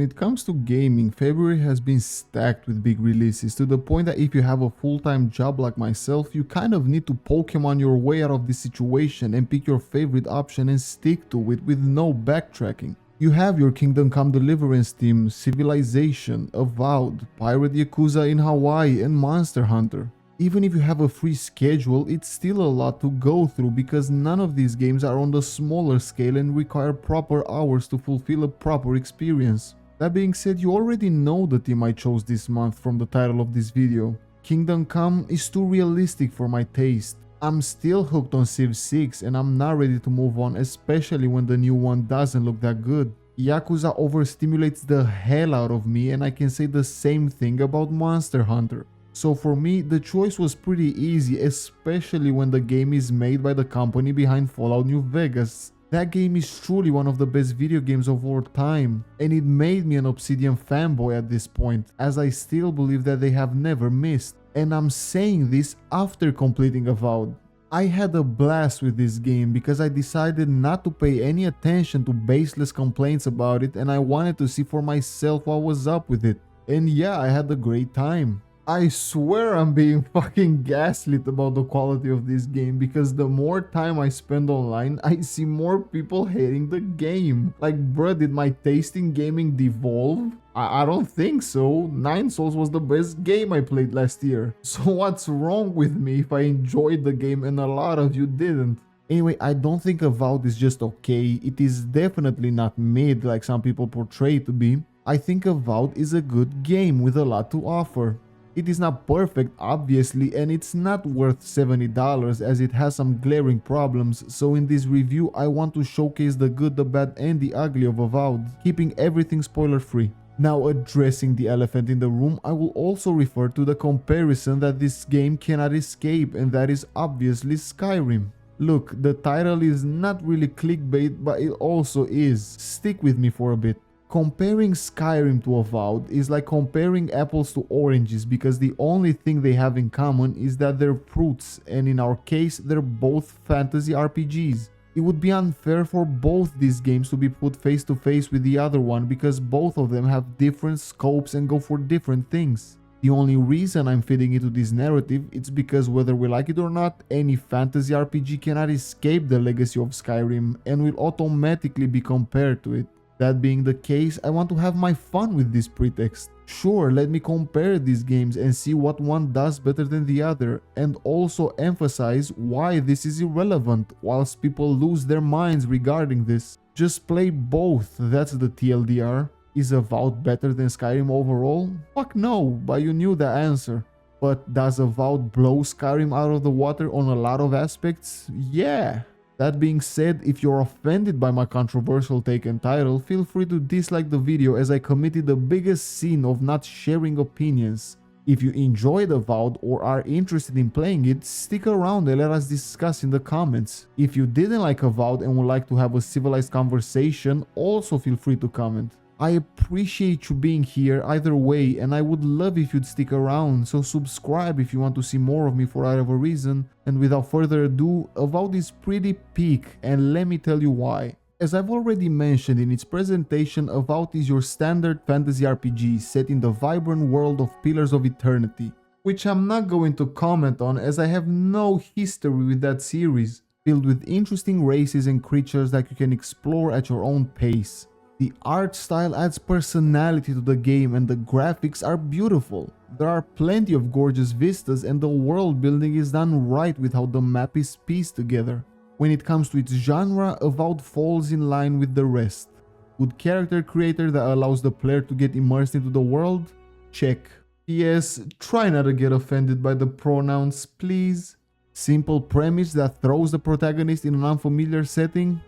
when it comes to gaming, February has been stacked with big releases to the point that if you have a full-time job like myself, you kind of need to Pokemon your way out of this situation and pick your favorite option and stick to it with no backtracking. You have your Kingdom Come Deliverance team, Civilization, Avowed, Pirate Yakuza in Hawaii, and Monster Hunter. Even if you have a free schedule, it's still a lot to go through because none of these games are on the smaller scale and require proper hours to fulfill a proper experience. That being said, you already know the team I chose this month from the title of this video. Kingdom Come is too realistic for my taste. I'm still hooked on Civ 6 and I'm not ready to move on, especially when the new one doesn't look that good. Yakuza overstimulates the hell out of me, and I can say the same thing about Monster Hunter. So for me, the choice was pretty easy, especially when the game is made by the company behind Fallout New Vegas. That game is truly one of the best video games of all time, and it made me an Obsidian fanboy at this point, as I still believe that they have never missed. And I'm saying this after completing Avowed. I had a blast with this game because I decided not to pay any attention to baseless complaints about it, and I wanted to see for myself what was up with it. And yeah, I had a great time. I swear I'm being fucking gaslit about the quality of this game because the more time I spend online, I see more people hating the game. Like, bruh, did my taste in gaming devolve? I don't think so. Nine Souls was the best game I played last year. So what's wrong with me if I enjoyed the game and a lot of you didn't? Anyway, I don't think Avowed is just okay. It is definitely not mid like some people portray it to be. I think Avowed is a good game with a lot to offer. It is not perfect, obviously, and it's not worth $70 as it has some glaring problems, so in this review I want to showcase the good, the bad and the ugly of Avowed, keeping everything spoiler free. Now, addressing the elephant in the room, I will also refer to the comparison that this game cannot escape, and that is obviously Skyrim. Look, the title is not really clickbait, but it also is. Stick with me for a bit. Comparing Skyrim to Avowed is like comparing apples to oranges because the only thing they have in common is that they're fruits, and in our case they're both fantasy RPGs. It would be unfair for both these games to be put face to face with the other one because both of them have different scopes and go for different things. The only reason I'm fitting into this narrative is because whether we like it or not, any fantasy RPG cannot escape the legacy of Skyrim and will automatically be compared to it. That being the case, I want to have my fun with this pretext. Sure, let me compare these games and see what one does better than the other, and also emphasize why this is irrelevant whilst people lose their minds regarding this. Just play both, that's the TLDR. Is Avowed better than Skyrim overall? Fuck no, but you knew the answer. But does Avowed blow Skyrim out of the water on a lot of aspects? Yeah. That being said, if you're offended by my controversial take and title, feel free to dislike the video as I committed the biggest sin of not sharing opinions. If you enjoyed Avowed or are interested in playing it, stick around and let us discuss in the comments. If you didn't like Avowed and would like to have a civilized conversation, also feel free to comment. I appreciate you being here either way, and I would love if you'd stick around, so subscribe if you want to see more of me for whatever reason. And without further ado, Avowed is pretty peak, and let me tell you why. As I've already mentioned in its presentation, Avowed is your standard fantasy RPG set in the vibrant world of Pillars of Eternity, which I'm not going to comment on as I have no history with that series, filled with interesting races and creatures that you can explore at your own pace. The art style adds personality to the game and the graphics are beautiful. There are plenty of gorgeous vistas and the world building is done right with how the map is pieced together. When it comes to its genre, Avowed falls in line with the rest. Good character creator that allows the player to get immersed into the world? Check. P.S. Try not to get offended by the pronouns, please. Simple premise that throws the protagonist in an unfamiliar setting?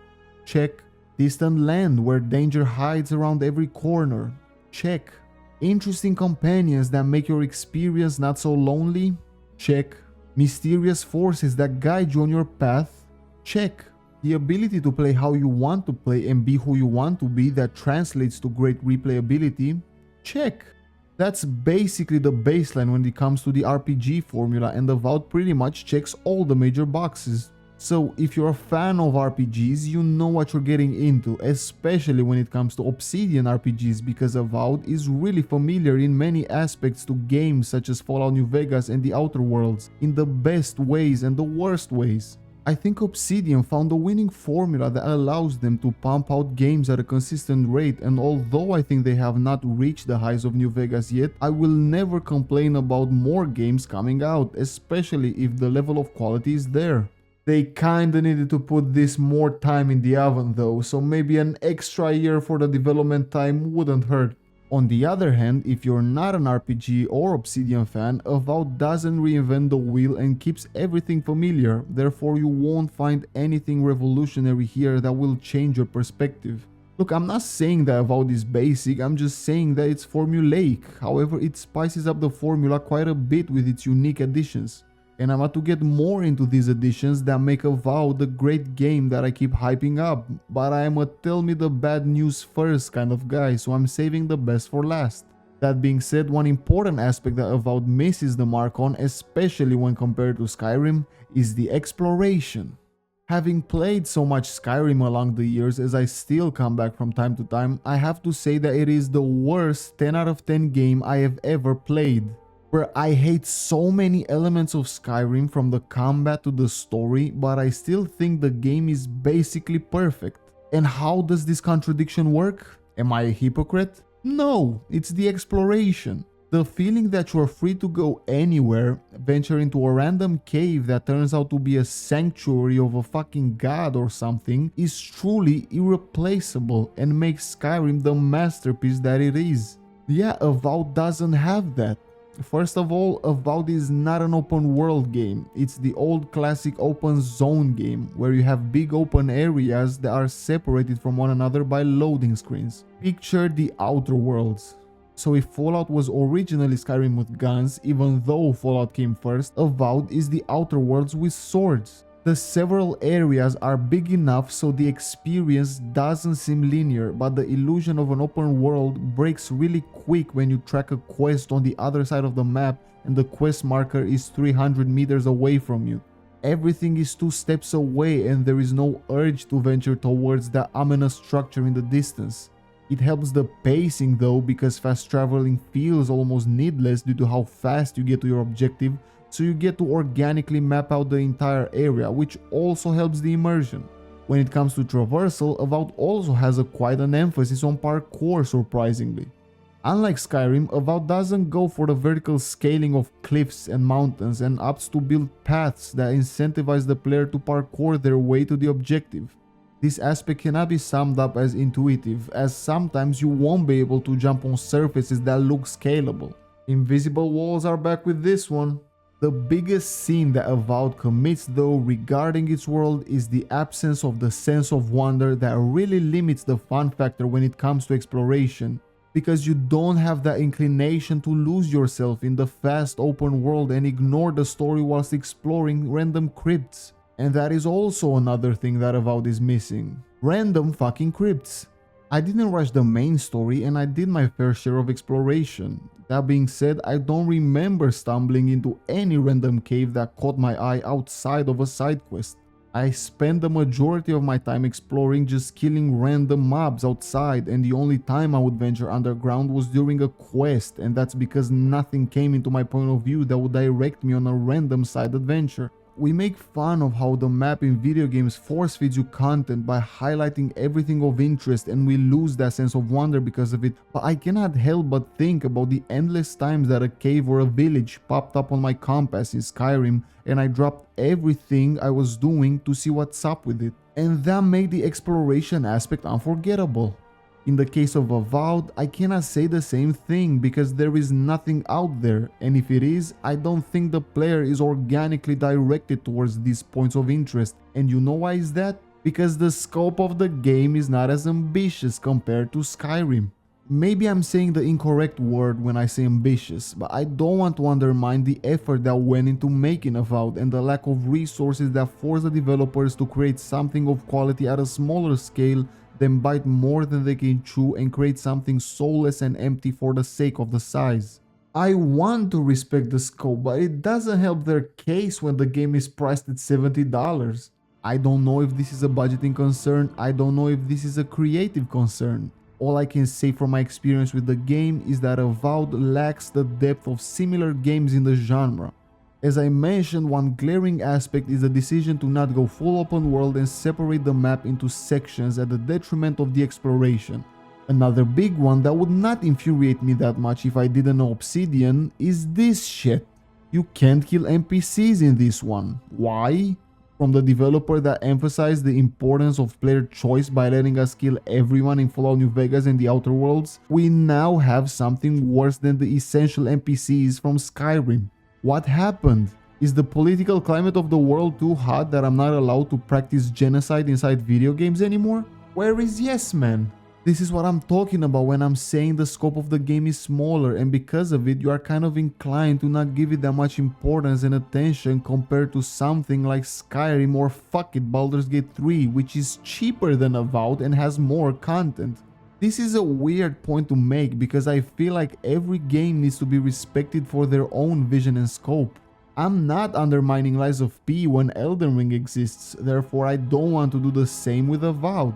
Check. Distant land where danger hides around every corner? Check. Interesting companions that make your experience not so lonely? Check. Mysterious forces that guide you on your path? Check. The ability to play how you want to play and be who you want to be that translates to great replayability? Check. That's basically the baseline when it comes to the RPG formula, and Avowed pretty much checks all the major boxes. So if you're a fan of RPGs, you know what you're getting into, especially when it comes to Obsidian RPGs, because Avowed is really familiar in many aspects to games such as Fallout New Vegas and the Outer Worlds, in the best ways and the worst ways. I think Obsidian found a winning formula that allows them to pump out games at a consistent rate, and although I think they have not reached the highs of New Vegas yet, I will never complain about more games coming out, especially if the level of quality is there. They kinda needed to put this more time in the oven though, so maybe an extra year for the development time wouldn't hurt. On the other hand, if you're not an RPG or Obsidian fan, Avowed doesn't reinvent the wheel and keeps everything familiar, therefore you won't find anything revolutionary here that will change your perspective. Look, I'm not saying that Avowed is basic, I'm just saying that it's formulaic, however it spices up the formula quite a bit with its unique additions. And I'm about to get more into these additions that make Avowed the great game that I keep hyping up, but I am a tell me the bad news first kind of guy, so I'm saving the best for last. That being said, one important aspect that Avowed misses the mark on, especially when compared to Skyrim, is the exploration. Having played so much Skyrim along the years as I still come back from time to time, I have to say that it is the worst 10 out of 10 game I have ever played. Where I hate so many elements of Skyrim, from the combat to the story, but I still think the game is basically perfect. And how does this contradiction work? Am I a hypocrite? No, it's the exploration. The feeling that you are free to go anywhere, venture into a random cave that turns out to be a sanctuary of a fucking god or something, is truly irreplaceable and makes Skyrim the masterpiece that it is. Yeah, Avowed doesn't have that. First of all, Avowed is not an open world game, it's the old classic open zone game, where you have big open areas that are separated from one another by loading screens. Picture the Outer Worlds. So if Fallout was originally Skyrim with guns, even though Fallout came first, Avowed is the Outer Worlds with swords. The several areas are big enough so the experience doesn't seem linear, but the illusion of an open world breaks really quick when you track a quest on the other side of the map and the quest marker is 300 meters away from you. Everything is 2 steps away and there is no urge to venture towards that ominous structure in the distance. It helps the pacing though, because fast traveling feels almost needless due to how fast you get to your objective, so you get to organically map out the entire area, which also helps the immersion. When it comes to traversal, Avowed also has quite an emphasis on parkour, surprisingly. Unlike Skyrim, Avowed doesn't go for the vertical scaling of cliffs and mountains and opts to build paths that incentivize the player to parkour their way to the objective. This aspect cannot be summed up as intuitive, as sometimes you won't be able to jump on surfaces that look scalable. Invisible walls are back with this one. The biggest sin that Avowed commits though regarding its world is the absence of the sense of wonder that really limits the fun factor when it comes to exploration, because you don't have that inclination to lose yourself in the fast open world and ignore the story whilst exploring random crypts. And that is also another thing that Avowed is missing. Random fucking crypts. I didn't rush the main story and I did my fair share of exploration. That being said, I don't remember stumbling into any random cave that caught my eye outside of a side quest. I spent the majority of my time exploring, just killing random mobs outside, and the only time I would venture underground was during a quest, and that's because nothing came into my point of view that would direct me on a random side adventure. We make fun of how the map in video games force feeds you content by highlighting everything of interest, and we lose that sense of wonder because of it, but I cannot help but think about the endless times that a cave or a village popped up on my compass in Skyrim and I dropped everything I was doing to see what's up with it, and that made the exploration aspect unforgettable. In the case of Avowed, I cannot say the same thing because there is nothing out there, and if it is, I don't think the player is organically directed towards these points of interest. And you know why is that? Because the scope of the game is not as ambitious compared to Skyrim. Maybe I'm saying the incorrect word when I say ambitious, but I don't want to undermine the effort that went into making Avowed and the lack of resources that force the developers to create something of quality at a smaller scale, then bite more than they can chew and create something soulless and empty for the sake of the size. I want to respect the scope, but it doesn't help their case when the game is priced at $70. I don't know if this is a budgeting concern, I don't know if this is a creative concern. All I can say from my experience with the game is that Avowed lacks the depth of similar games in the genre. As I mentioned, one glaring aspect is the decision to not go full open world and separate the map into sections at the detriment of the exploration. Another big one that would not infuriate me that much if I didn't know Obsidian is this shit. You can't kill NPCs in this one. Why? From the developer that emphasized the importance of player choice by letting us kill everyone in Fallout New Vegas and the Outer Worlds, we now have something worse than the essential NPCs from Skyrim. What happened? Is the political climate of the world too hot that I'm not allowed to practice genocide inside video games anymore? Where is Yes Man? This is what I'm talking about when I'm saying the scope of the game is smaller, and because of it you are kind of inclined to not give it that much importance and attention compared to something like Skyrim or fuck it, Baldur's Gate 3, which is cheaper than Avowed and has more content. This is a weird point to make because I feel like every game needs to be respected for their own vision and scope. I'm not undermining Lies of P when Elden Ring exists, therefore I don't want to do the same with Avowed.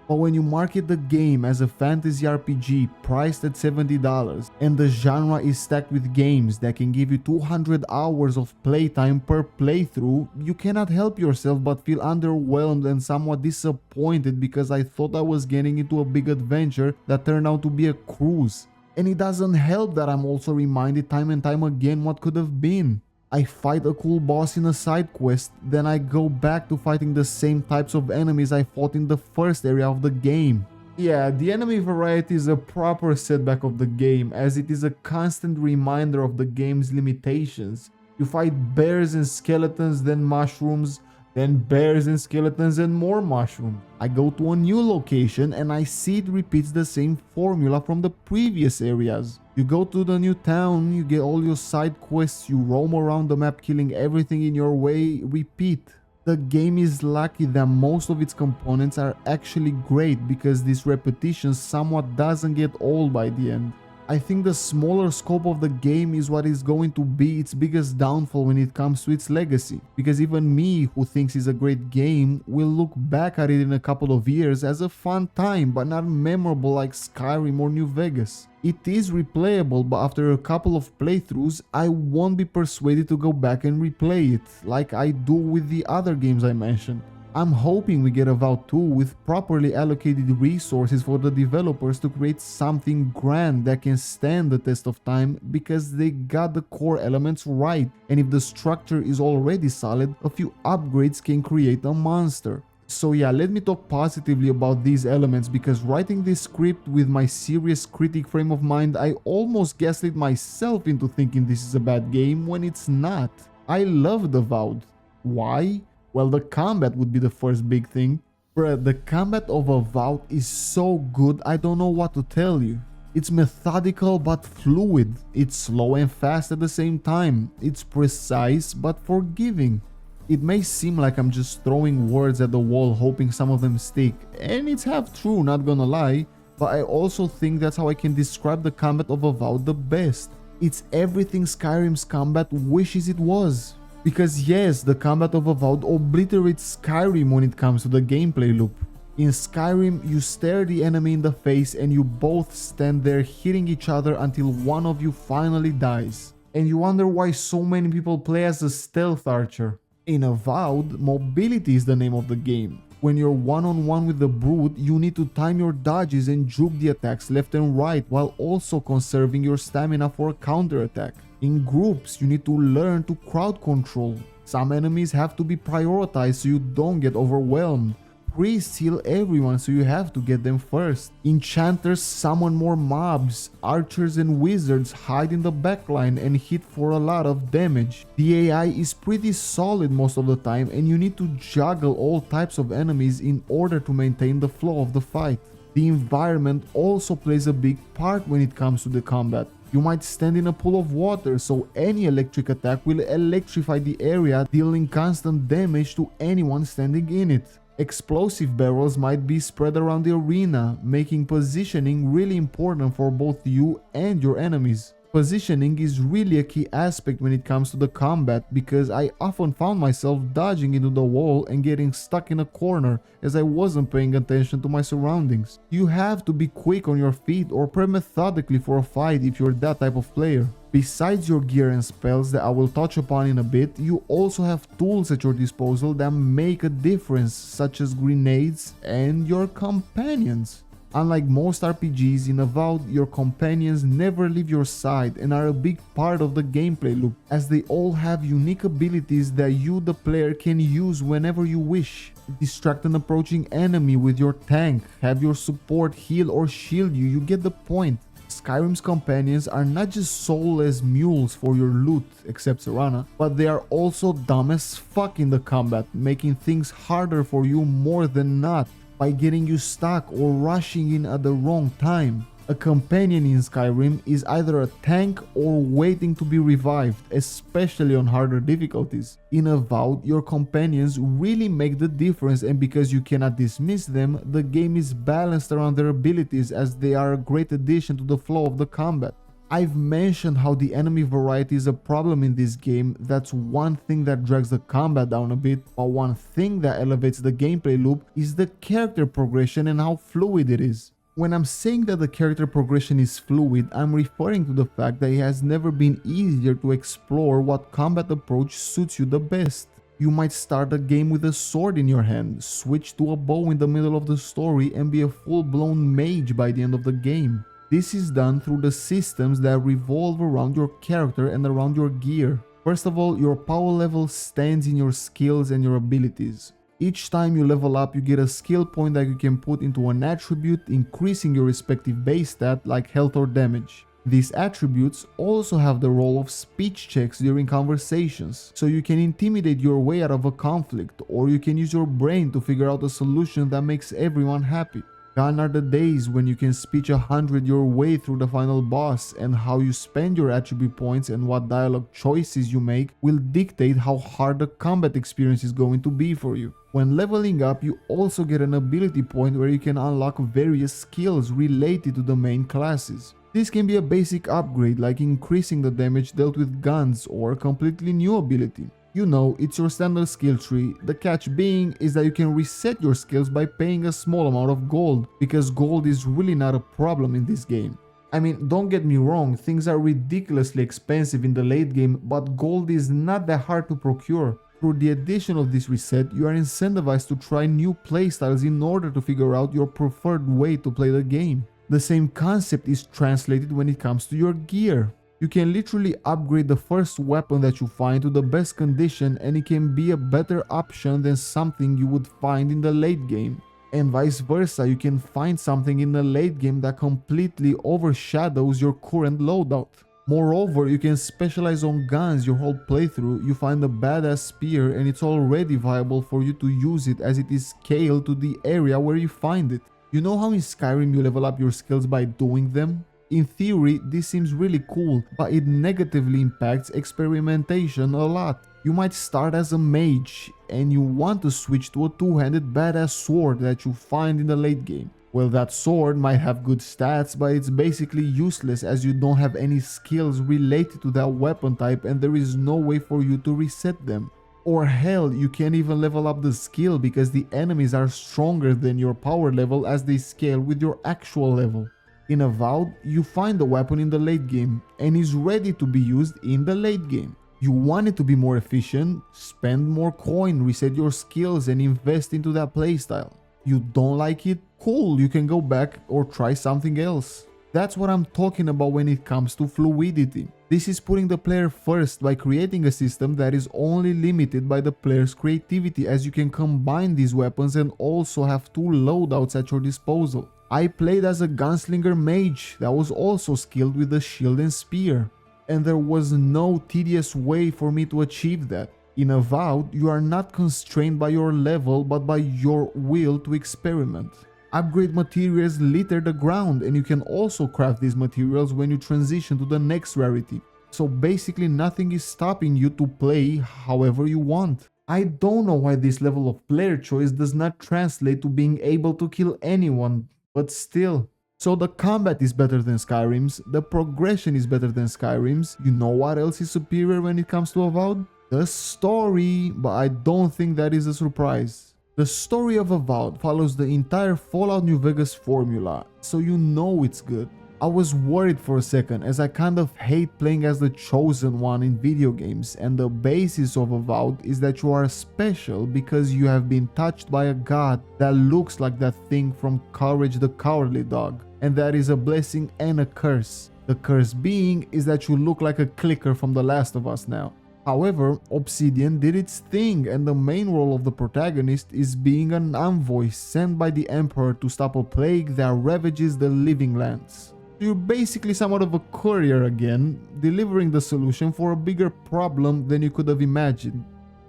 But when you market the game as a fantasy RPG priced at $70 and the genre is stacked with games that can give you 200 hours of playtime per playthrough, you cannot help yourself but feel underwhelmed and somewhat disappointed because I thought I was getting into a big adventure that turned out to be a cruise. And it doesn't help that I'm also reminded time and time again what could have been. I fight a cool boss in a side quest, then I go back to fighting the same types of enemies I fought in the first area of the game. Yeah, the enemy variety is a proper setback of the game, as it is a constant reminder of the game's limitations. You fight bears and skeletons, then mushrooms, then bears and skeletons and more mushrooms. I go to a new location and I see it repeats the same formula from the previous areas. You go to the new town, you get all your side quests, you roam around the map killing everything in your way, repeat. The game is lucky that most of its components are actually great because this repetition somewhat doesn't get old by the end. I think the smaller scope of the game is what is going to be its biggest downfall when it comes to its legacy, because even me, who thinks it's a great game, will look back at it in a couple of years as a fun time but not memorable like Skyrim or New Vegas. It is replayable, but after a couple of playthroughs I won't be persuaded to go back and replay it like I do with the other games I mentioned. I'm hoping we get Avowed 2 with properly allocated resources for the developers to create something grand that can stand the test of time, because they got the core elements right, and if the structure is already solid, a few upgrades can create a monster. So yeah, let me talk positively about these elements, because writing this script with my serious critic frame of mind, I almost gaslit myself into thinking this is a bad game when it's not. I loved Avowed. Why? Well, the combat would be the first big thing. Bruh, the combat of Avowed is so good, I don't know what to tell you. It's methodical but fluid. It's slow and fast at the same time. It's precise but forgiving. It may seem like I'm just throwing words at the wall hoping some of them stick, and it's half true, not gonna lie, but I also think that's how I can describe the combat of Avowed the best. It's everything Skyrim's combat wishes it was. Because yes, the combat of Avowed obliterates Skyrim when it comes to the gameplay loop. In Skyrim, you stare the enemy in the face and you both stand there hitting each other until one of you finally dies. And you wonder why so many people play as a stealth archer. In Avowed, mobility is the name of the game. When you're one-on-one with the brute, you need to time your dodges and juke the attacks left and right while also conserving your stamina for a counterattack. In groups, you need to learn to crowd control. Some enemies have to be prioritized so you don't get overwhelmed. Priests heal everyone, so you have to get them first. Enchanters summon more mobs. Archers and wizards hide in the backline and hit for a lot of damage. The AI is pretty solid most of the time, and you need to juggle all types of enemies in order to maintain the flow of the fight. The environment also plays a big part when it comes to the combat. You might stand in a pool of water, so any electric attack will electrify the area, dealing constant damage to anyone standing in it. Explosive barrels might be spread around the arena, making positioning really important for both you and your enemies. Positioning is really a key aspect when it comes to the combat, because I often found myself dodging into the wall and getting stuck in a corner as I wasn't paying attention to my surroundings. You have to be quick on your feet or pray methodically for a fight if you're that type of player. Besides your gear and spells that I will touch upon in a bit, you also have tools at your disposal that make a difference, such as grenades and your companions. Unlike most RPGs, in Avowed, your companions never leave your side and are a big part of the gameplay loop, as they all have unique abilities that you, the player, can use whenever you wish. Distract an approaching enemy with your tank, have your support heal or shield you get the point. Skyrim's companions are not just soulless mules for your loot, except Serana, but they are also dumb as fuck in the combat, making things harder for you more than not, by getting you stuck or rushing in at the wrong time. A companion in Skyrim is either a tank or waiting to be revived, especially on harder difficulties. In Avowed, your companions really make the difference, and because you cannot dismiss them, the game is balanced around their abilities, as they are a great addition to the flow of the combat. I've mentioned how the enemy variety is a problem in this game. That's one thing that drags the combat down a bit, but one thing that elevates the gameplay loop is the character progression and how fluid it is. When I'm saying that the character progression is fluid, I'm referring to the fact that it has never been easier to explore what combat approach suits you the best. You might start a game with a sword in your hand, switch to a bow in the middle of the story, and be a full-blown mage by the end of the game. This is done through the systems that revolve around your character and around your gear. First of all, your power level stands in your skills and your abilities. Each time you level up, you get a skill point that you can put into an attribute, increasing your respective base stat like health or damage. These attributes also have the role of speech checks during conversations, so you can intimidate your way out of a conflict, or you can use your brain to figure out a solution that makes everyone happy. Gone are the days when you can speech 100 your way through the final boss, and how you spend your attribute points and what dialogue choices you make will dictate how hard the combat experience is going to be for you. When leveling up, you also get an ability point where you can unlock various skills related to the main classes. This can be a basic upgrade like increasing the damage dealt with guns, or a completely new ability. You know, it's your standard skill tree. The catch being is that you can reset your skills by paying a small amount of gold, because gold is really not a problem in this game. I mean, don't get me wrong, things are ridiculously expensive in the late game, but gold is not that hard to procure. Through the addition of this reset, you are incentivized to try new playstyles in order to figure out your preferred way to play the game. The same concept is translated when it comes to your gear. You can literally upgrade the first weapon that you find to the best condition, and it can be a better option than something you would find in the late game. And vice versa, you can find something in the late game that completely overshadows your current loadout. Moreover, you can specialize on guns your whole playthrough. You find a badass spear and it's already viable for you to use it, as it is scaled to the area where you find it. You know how in Skyrim you level up your skills by doing them? In theory, this seems really cool, but it negatively impacts experimentation a lot. You might start as a mage, and you want to switch to a two-handed badass sword that you find in the late game. Well, that sword might have good stats, but it's basically useless as you don't have any skills related to that weapon type, and there is no way for you to reset them. Or hell, you can't even level up the skill because the enemies are stronger than your power level as they scale with your actual level. In Avowed, you find the weapon in the late game and is ready to be used in the late game. You want it to be more efficient, spend more coin, reset your skills and invest into that playstyle. You don't like it? Cool, you can go back or try something else. That's what I'm talking about when it comes to fluidity. This is putting the player first by creating a system that is only limited by the player's creativity, as you can combine these weapons and also have two loadouts at your disposal. I played as a gunslinger mage that was also skilled with the shield and spear, and there was no tedious way for me to achieve that. In Avowed, you are not constrained by your level but by your will to experiment. Upgrade materials litter the ground, and you can also craft these materials when you transition to the next rarity. So basically nothing is stopping you to play however you want. I don't know why this level of player choice does not translate to being able to kill anyone, but still. So the combat is better than Skyrim's, the progression is better than Skyrim's. You know what else is superior when it comes to Avowed? The story, but I don't think that is a surprise. The story of Avowed follows the entire Fallout New Vegas formula, so you know it's good. I was worried for a second as I kind of hate playing as the chosen one in video games, and the basis of Avowed is that you are special because you have been touched by a god that looks like that thing from Courage the Cowardly Dog, and that is a blessing and a curse. The curse being is that you look like a clicker from The Last of Us now. However, Obsidian did its thing, and the main role of the protagonist is being an envoy sent by the Emperor to stop a plague that ravages the living lands. You're basically somewhat of a courier again, delivering the solution for a bigger problem than you could have imagined.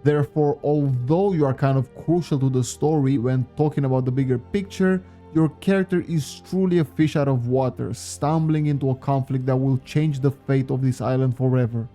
Therefore, although you are kind of crucial to the story when talking about the bigger picture, your character is truly a fish out of water, stumbling into a conflict that will change the fate of this island forever.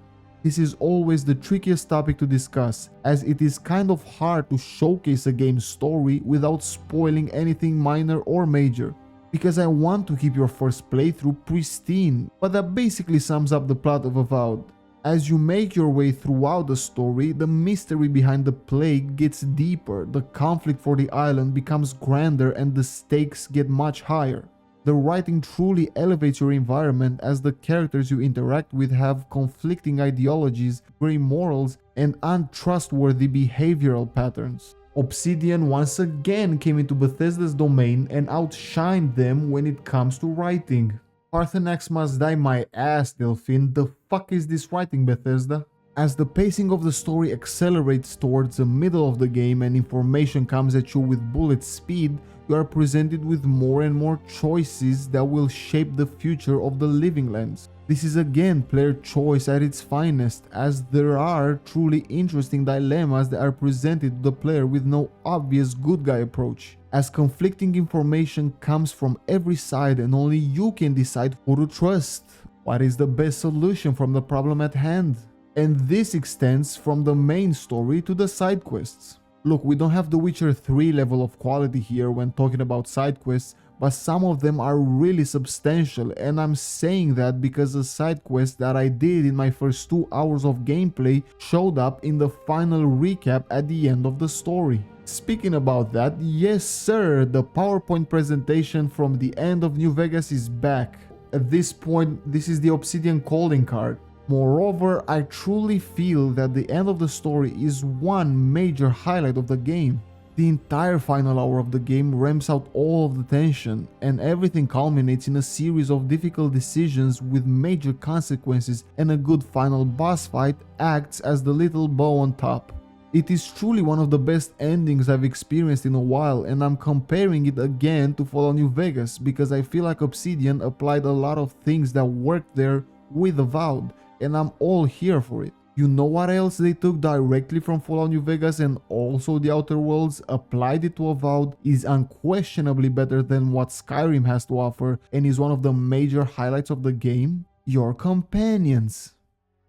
This is always the trickiest topic to discuss, as it is kind of hard to showcase a game's story without spoiling anything minor or major, because I want to keep your first playthrough pristine, but that basically sums up the plot of Avowed. As you make your way throughout the story, the mystery behind the plague gets deeper, the conflict for the island becomes grander, and the stakes get much higher. The writing truly elevates your environment as the characters you interact with have conflicting ideologies, gray morals, and untrustworthy behavioral patterns. Obsidian once again came into Bethesda's domain and outshined them when it comes to writing. Parthenax must die my ass, Delphine. The fuck is this writing, Bethesda? As the pacing of the story accelerates towards the middle of the game and information comes at you with bullet speed, you are presented with more and more choices that will shape the future of the living lands. This is again player choice at its finest, as there are truly interesting dilemmas that are presented to the player with no obvious good guy approach, as conflicting information comes from every side and only you can decide who to trust. What is the best solution from the problem at hand? And this extends from the main story to the side quests. Look, we don't have the Witcher 3 level of quality here when talking about side quests, but some of them are really substantial, and I'm saying that because the side quest that I did in my first 2 hours of gameplay showed up in the final recap at the end of the story. Speaking about that, yes sir, the PowerPoint presentation from the end of New Vegas is back. At this point, this is the Obsidian calling card. Moreover, I truly feel that the end of the story is one major highlight of the game. The entire final hour of the game ramps out all of the tension, and everything culminates in a series of difficult decisions with major consequences, and a good final boss fight acts as the little bow on top. It is truly one of the best endings I've experienced in a while, and I'm comparing it again to Fallout New Vegas because I feel like Obsidian applied a lot of things that worked there with Avowed, and I'm all here for it. You know what else they took directly from Fallout New Vegas and also the Outer Worlds, applied it to Avowed, is unquestionably better than what Skyrim has to offer, and is one of the major highlights of the game? Your companions.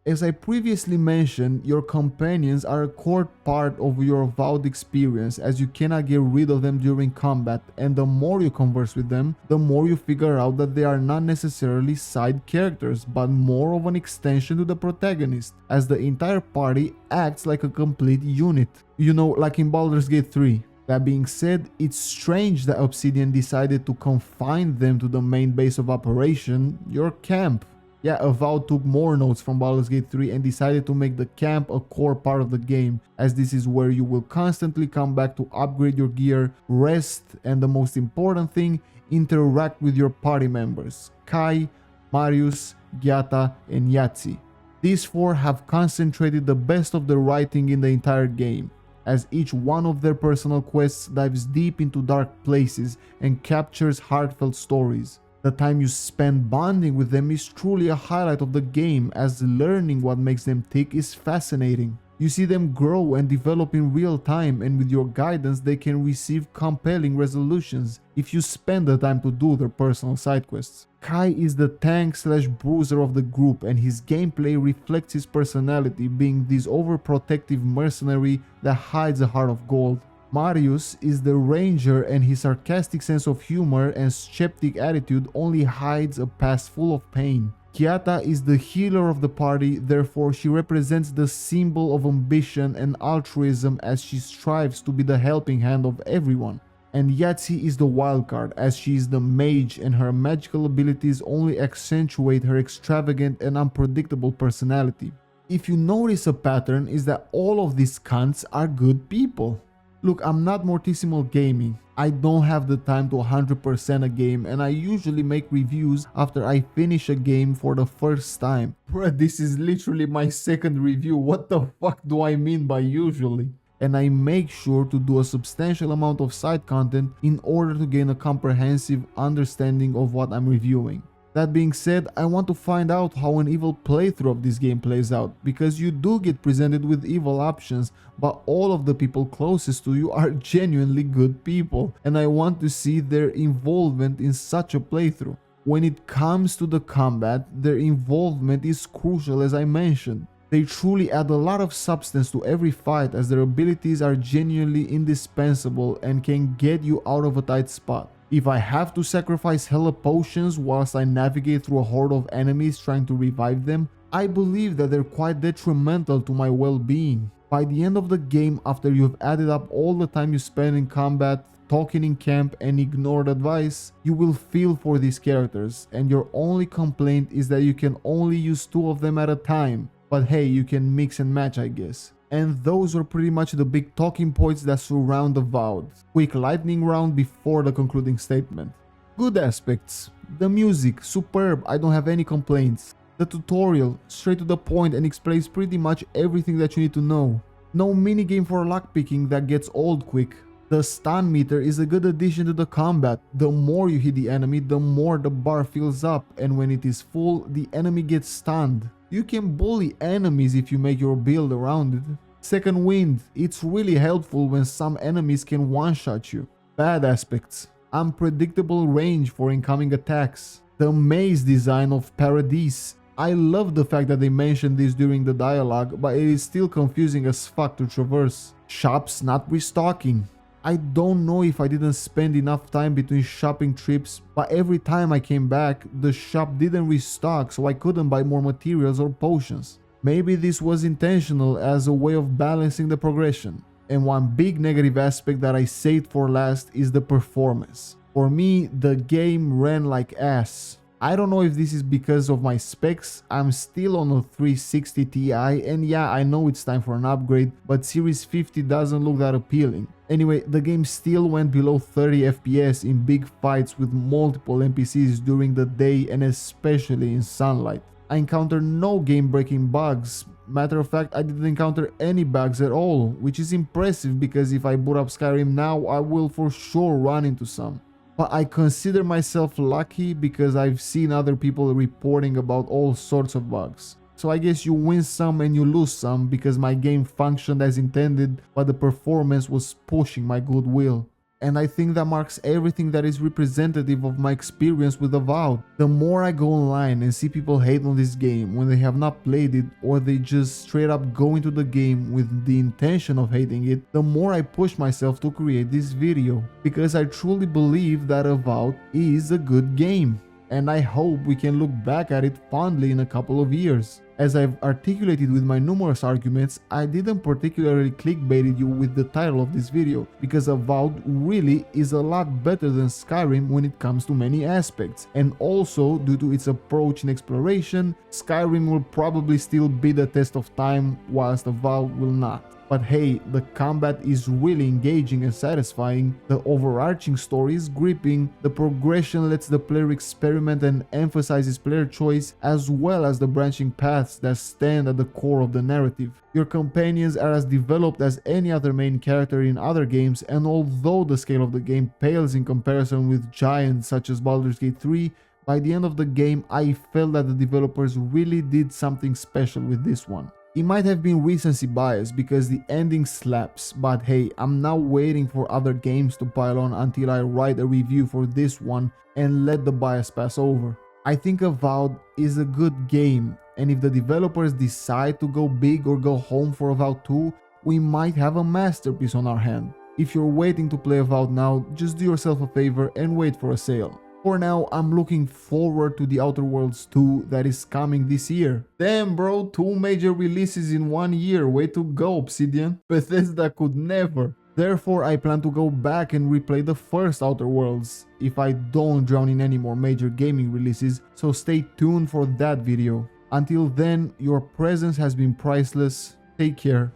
As I previously mentioned, your companions are a core part of your Avowed experience, as you cannot get rid of them during combat, and the more you converse with them, the more you figure out that they are not necessarily side characters, but more of an extension to the protagonist, as the entire party acts like a complete unit. You know, like in Baldur's Gate 3. That being said, it's strange that Obsidian decided to confine them to the main base of operation, your camp. Yeah, Avowed took more notes from Baldur's Gate 3 and decided to make the camp a core part of the game, as this is where you will constantly come back to upgrade your gear, rest, and the most important thing, interact with your party members, Kai, Marius, Gyata, and Yahtzee. These 4 have concentrated the best of the writing in the entire game, as each one of their personal quests dives deep into dark places and captures heartfelt stories. The time you spend bonding with them is truly a highlight of the game, as learning what makes them tick is fascinating. You see them grow and develop in real time, and with your guidance they can receive compelling resolutions if you spend the time to do their personal side quests. Kai is the tank/bruiser of the group, and his gameplay reflects his personality, being this overprotective mercenary that hides a heart of gold. Marius is the ranger, and his sarcastic sense of humor and skeptic attitude only hides a past full of pain. Kiata is the healer of the party, therefore she represents the symbol of ambition and altruism as she strives to be the helping hand of everyone. And Yahtzee is the wildcard, as she is the mage and her magical abilities only accentuate her extravagant and unpredictable personality. If you notice a pattern, is that all of these cunts are good people. Look, I'm not Mortisimal Gaming. I don't have the time to 100% a game, and I usually make reviews after I finish a game for the first time. Bruh, this is literally my second review. What the fuck do I mean by usually? And I make sure to do a substantial amount of side content in order to gain a comprehensive understanding of what I'm reviewing. That being said, I want to find out how an evil playthrough of this game plays out, because you do get presented with evil options, but all of the people closest to you are genuinely good people, and I want to see their involvement in such a playthrough. When it comes to the combat, their involvement is crucial, as I mentioned. They truly add a lot of substance to every fight, as their abilities are genuinely indispensable and can get you out of a tight spot. If I have to sacrifice hella potions whilst I navigate through a horde of enemies trying to revive them, I believe that they're quite detrimental to my well-being. By the end of the game, after you've added up all the time you spend in combat, talking in camp, and ignored advice, you will feel for these characters, and your only complaint is that you can only use 2 of them at a time. But hey, you can mix and match, I guess. And those are pretty much the big talking points that surround Avowed. Quick lightning round before the concluding statement. Good aspects. The music, superb, I don't have any complaints. The tutorial, straight to the point and explains pretty much everything that you need to know. No minigame for lockpicking that gets old quick. The stun meter is a good addition to the combat. The more you hit the enemy, the more the bar fills up, and when it is full, the enemy gets stunned. You can bully enemies if you make your build around it. Second wind, it's really helpful when some enemies can one-shot you. Bad aspects. Unpredictable range for incoming attacks. The maze design of Paradise. I love the fact that they mentioned this during the dialogue, but it is still confusing as fuck to traverse. Shops not restocking. I don't know if I didn't spend enough time between shopping trips, but every time I came back, the shop didn't restock, so I couldn't buy more materials or potions. Maybe this was intentional as a way of balancing the progression. And one big negative aspect that I saved for last is the performance. For me, the game ran like ass. I don't know if this is because of my specs. I'm still on a 360 Ti, and yeah, I know it's time for an upgrade, but Series 50 doesn't look that appealing. Anyway, the game still went below 30 FPS in big fights with multiple NPCs during the day and especially in sunlight. I encountered no game-breaking bugs. Matter of fact, I didn't encounter any bugs at all, which is impressive because if I boot up Skyrim now, I will for sure run into some. But I consider myself lucky because I've seen other people reporting about all sorts of bugs. So I guess you win some and you lose some because my game functioned as intended, but the performance was pushing my goodwill. And I think that marks everything that is representative of my experience with Avowed. The more I go online and see people hate on this game when they have not played it, or they just straight up go into the game with the intention of hating it, the more I push myself to create this video. Because I truly believe that Avowed is a good game. And I hope we can look back at it fondly in a couple of years. As I've articulated with my numerous arguments, I didn't particularly clickbaited you with the title of this video, because Avowed really is a lot better than Skyrim when it comes to many aspects, and also due to its approach in exploration, Skyrim will probably still beat the test of time whilst Avowed will not. But hey, the combat is really engaging and satisfying, the overarching story is gripping, the progression lets the player experiment and emphasizes player choice, as well as the branching paths that stand at the core of the narrative. Your companions are as developed as any other main character in other games, and although the scale of the game pales in comparison with giants such as Baldur's Gate 3, by the end of the game I felt that the developers really did something special with this one. It might have been recency bias because the ending slaps, but hey, I'm now waiting for other games to pile on until I write a review for this one and let the bias pass over. I think Avowed is a good game, and if the developers decide to go big or go home for Avowed 2, we might have a masterpiece on our hand. If you're waiting to play Avowed now, just do yourself a favor and wait for a sale. For now, I'm looking forward to the Outer Worlds 2 that is coming this year. Damn bro, 2 major releases in 1 year, way to go Obsidian. Bethesda could never. Therefore, I plan to go back and replay the first Outer Worlds, if I don't drown in any more major gaming releases, so stay tuned for that video. Until then, your presence has been priceless. Take care.